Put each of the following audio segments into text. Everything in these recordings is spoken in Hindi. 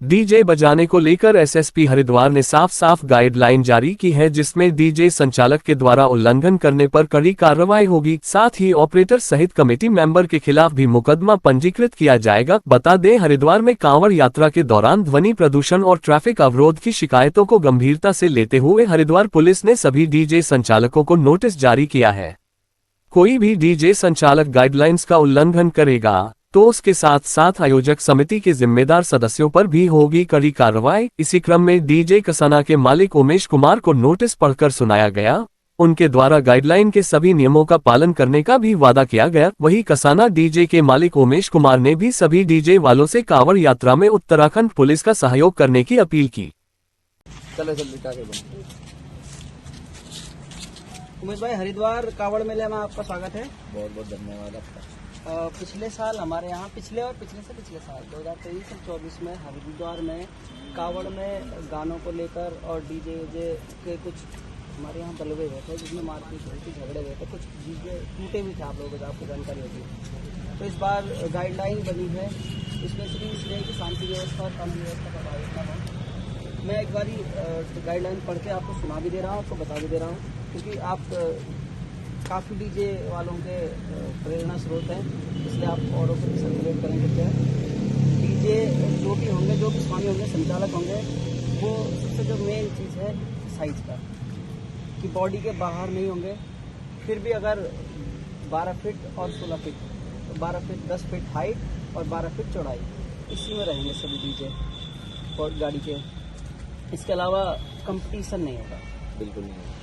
डीजे बजाने को लेकर एसएसपी हरिद्वार ने साफ साफ गाइडलाइन जारी की है, जिसमें डीजे संचालक के द्वारा उल्लंघन करने पर कड़ी कार्रवाई होगी। साथ ही ऑपरेटर सहित कमेटी मेंबर के खिलाफ भी मुकदमा पंजीकृत किया जाएगा। बता दें, हरिद्वार में कांवड़ यात्रा के दौरान ध्वनि प्रदूषण और ट्रैफिक अवरोध की शिकायतों को गंभीरता से लेते हुए हरिद्वार पुलिस ने सभी डीजे संचालकों को नोटिस जारी किया है। कोई भी डीजे संचालक गाइडलाइंस का उल्लंघन करेगा तो उसके साथ साथ आयोजक समिति के जिम्मेदार सदस्यों पर भी होगी कड़ी कार्रवाई। इसी क्रम में डीजे कसाना के मालिक उमेश कुमार को नोटिस पढ़कर सुनाया गया। उनके द्वारा गाइडलाइन के सभी नियमों का पालन करने का भी वादा किया गया। वहीं कसाना डीजे के मालिक उमेश कुमार ने भी सभी डीजे वालों से कांवड़ यात्रा में उत्तराखंड पुलिस का सहयोग करने की अपील की। उमेश भाई, हरिद्वार कांवड़ मेले में आपका स्वागत है। बहुत बहुत धन्यवाद आपका। पिछले साल हमारे यहाँ पिछले साल 2023 और 24 में हरिद्वार में कांवड़ में गानों को लेकर और डीजे के कुछ हमारे यहाँ बलवे हुए थे, जिसमें मारपीट हुई थी, झगड़े हुए थे, कुछ डीजे टूटे भी थे। आप लोगों को आपको जानकारी होगी। तो इस बार गाइडलाइन बनी है, स्पेशली इसलिए कि शांति व्यवस्था और कानून व्यवस्था का पालन हो। मैं एक बारी गाइडलाइन पढ़ के आपको सुना भी दे रहा हूँ, आपको बता भी दे रहा हूँ, क्योंकि आप काफ़ी डीजे वालों के प्रेरणा स्रोत हैं, इसलिए आप औरों को भी सर्कुलेट करेंगे। क्या डीजे जो भी होंगे, जो भी स्वामी होंगे, संचालक होंगे, वो सबसे जो मेन चीज़ है साइज का, कि बॉडी के बाहर नहीं होंगे। फिर भी अगर 12 फीट और 16 फीट, तो 12 फीट 10 फीट हाइट और 12 फीट चौड़ाई, इसी में रहेंगे सभी डीजे और गाड़ी के। इसके अलावा कंपटीशन नहीं होगा, बिल्कुल नहीं।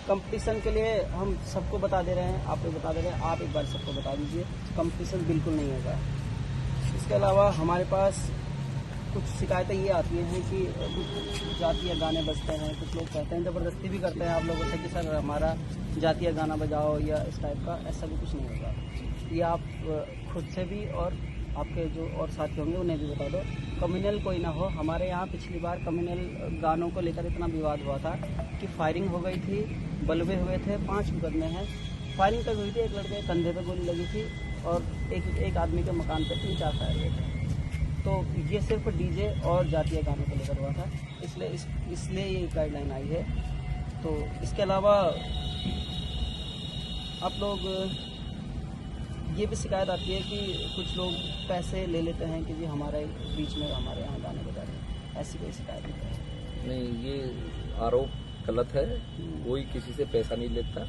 कंपटीशन के लिए हम सबको बता दे रहे हैं, आप लोग बता दे रहे हैं, आप एक बार सबको बता दीजिए, कंपटीशन बिल्कुल नहीं होगा। इसके अलावा हमारे पास कुछ शिकायतें ये आती हैं कि कुछ जातीय गाने बजते हैं, कुछ लोग कहते हैं, ज़बरदस्ती भी करते हैं आप लोगों से कि सर हमारा जातीय गाना बजाओ या इस टाइप का। ऐसा भी कुछ नहीं होगा। ये आप खुद से भी और आपके जो और साथी होंगे उन्हें भी बता दो, कम्युनल कोई ना हो। हमारे यहाँ पिछली बार कम्युनल गानों को लेकर इतना विवाद हुआ था कि फायरिंग हो गई थी, बलवे हुए थे, 5 मुकदमे हैं। फायरिंग तक हुई थी, एक लड़के के कंधे पे गोली लगी थी और एक आदमी के मकान पे 3-4 फायर हुए थे। तो ये सिर्फ डीजे और जातीय गानों को लेकर हुआ था, इसलिए ये गाइडलाइन आई है। तो इसके अलावा आप लोग, ये भी शिकायत आती है कि कुछ लोग पैसे ले लेते हैं कि जी हमारे बीच में हमारे यहाँ गाने बजा रहे हैं, ऐसी कोई शिकायत नहीं। ये आरोप गलत है, कोई किसी से पैसा नहीं लेता।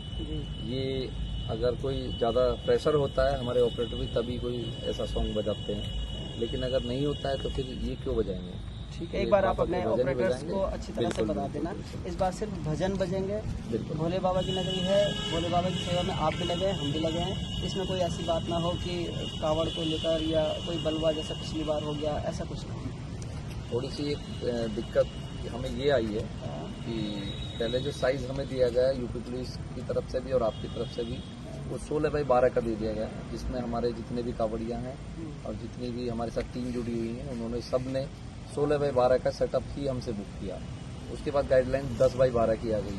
ये अगर कोई ज़्यादा प्रेशर होता है हमारे ऑपरेटर भी, तभी कोई ऐसा सॉन्ग बजाते हैं, लेकिन अगर नहीं होता है तो फिर ये क्यों बजाएंगे। ठीक है, एक बार आप अपने ऑपरेटर्स को अच्छी तरह से बता देना। इस बार सिर्फ भजन बजेंगे, भोले बाबा की नगरी है, भोले बाबा की सेवा में आप भी लगे हैं, हम भी लगे हैं। इसमें कोई ऐसी बात ना हो कि कांवड़ को लेकर या कोई बलवा जैसा पिछली बार हो गया, ऐसा कुछ नहीं। थोड़ी सी एक दिक्कत हमें ये आई है कि पहले जो साइज़ हमें दिया गया है यूपी पुलिस की तरफ से भी और आपकी तरफ से भी, वो 16x12 का दे दिया गया है, जिसमें हमारे जितने भी कांवड़ियाँ हैं और जितनी भी हमारे साथ टीम जुड़ी हुई हैं, उन्होंने सब ने 16x12 का सेटअप ही हमसे बुक किया। उसके बाद गाइडलाइन 10x12 की आ गई,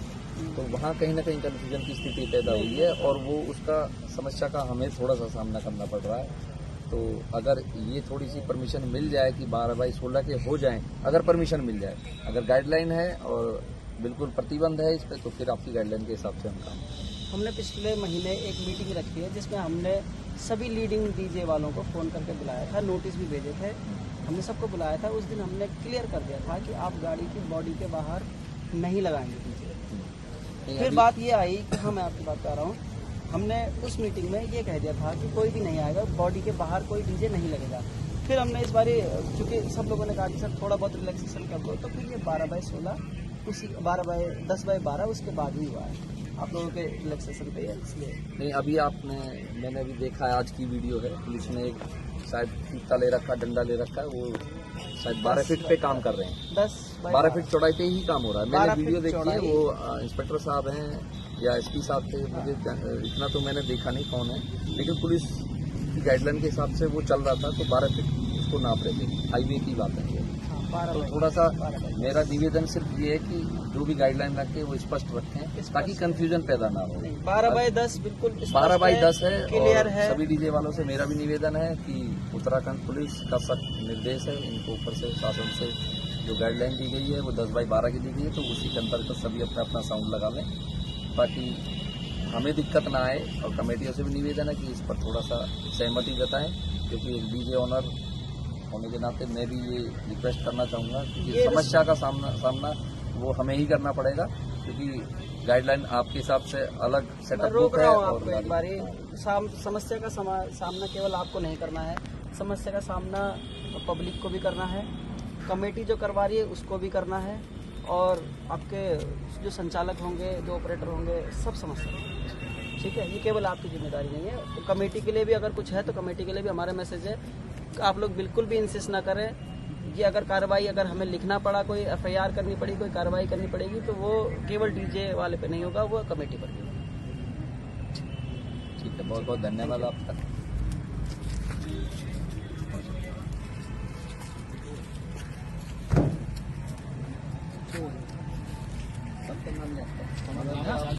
तो वहाँ कहीं ना कहीं कन्फ्यूजन की स्थिति पैदा हुई है और वो उसका समस्या का हमें थोड़ा सा सामना करना पड़ रहा है। तो अगर ये थोड़ी सी परमिशन मिल जाए कि 12x16 के हो जाएं, अगर परमिशन मिल जाए, अगर गाइडलाइन है और बिल्कुल प्रतिबंध है इस पर, तो फिर आपकी गाइडलाइन के हिसाब से हम काम। हमने पिछले महीने एक मीटिंग रखी है, जिसमें हमने सभी लीडिंग डीजे वालों को फ़ोन करके बुलाया था, नोटिस भी भेजे थे, हमने सबको बुलाया था। उस दिन हमने क्लियर कर दिया था कि आप गाड़ी की बॉडी के बाहर नहीं लगाएंगे डीजे। फिर बात ये आई कि मैं आपकी बात कर रहा हूँ, हमने उस मीटिंग में ये कह दिया था कि कोई भी नहीं आएगा, बॉडी के बाहर कोई डीजे नहीं लगेगा। फिर हमने इस बारी, चूँकि सब लोगों ने कहा कि सर थोड़ा बहुत रिलैक्सेशन कर दो, तो फिर ये 12x16 उसी 10x12 उसके बाद ही हुआ है आप लोगों के रिलैक्सेशन पे, इसलिए नहीं। अभी मैंने अभी देखा है, आज की वीडियो है, पुलिस ने एक शायद फीता ले रखा, डंडा ले रखा है, वो शायद 12 फीट पे काम कर रहे हैं। 12 फीट चौड़ाई पे ही काम हो रहा है। मैंने वीडियो देखी है, वो इंस्पेक्टर साहब हैं या एसपी साहब थे, मुझे इतना तो मैंने देखा नहीं कौन है, लेकिन पुलिस की गाइडलाइन के हिसाब से वो चल रहा था, तो 12 फीट उसको नाप रहे थे। हाईवे की बात है। 12 तो बाई थोड़ा सा 12 बाई मेरा निवेदन सिर्फ ये है कि जो भी गाइडलाइन रखें वो स्पष्ट रखें ताकि कंफ्यूजन पैदा ना हो। 12/10 बिल्कुल 12/10 है क्लियर और है। सभी डीजे वालों से मेरा भी निवेदन है कि उत्तराखंड पुलिस का सख्त निर्देश है, इनको ऊपर से शासन से जो गाइडलाइन दी गई है वो 10/12 की दी गई है, तो उसी के अंतर्गत सभी अपना अपना साउंड लगा लें ताकि हमें दिक्कत ना आए। और कमेटियों से भी निवेदन है कि इस पर थोड़ा सा सहमति जताएं, क्योंकि एक डीजे ओनर होने के नाते मैं भी ये रिक्वेस्ट करना चाहूँगा कि ये समस्या का सामना वो हमें ही करना पड़ेगा, क्योंकि गाइडलाइन आपके हिसाब से अलग मैं सेटअप रोक बुक है रहा हूँ और आपको एक बारी। समस्या का सामना केवल आपको नहीं करना है, समस्या का सामना पब्लिक को भी करना है, कमेटी जो करवा रही है उसको भी करना है, और आपके जो संचालक होंगे, जो ऑपरेटर होंगे, सब समस्या। ठीक है, ये केवल आपकी जिम्मेदारी नहीं है। तो कमेटी के लिए भी अगर कुछ है तो कमेटी के लिए भी हमारा मैसेज है, आप लोग बिल्कुल भी इंसिस्ट ना करें। ये अगर कार्रवाई, अगर हमें लिखना पड़ा, कोई एफआईआर करनी पड़ी, कोई कार्रवाई करनी पड़ेगी, तो वो केवल डीजे वाले पे नहीं होगा, वो कमेटी पर भी होगा। ठीक है, बहुत बहुत धन्यवाद आपका। सबका नाम लिया था।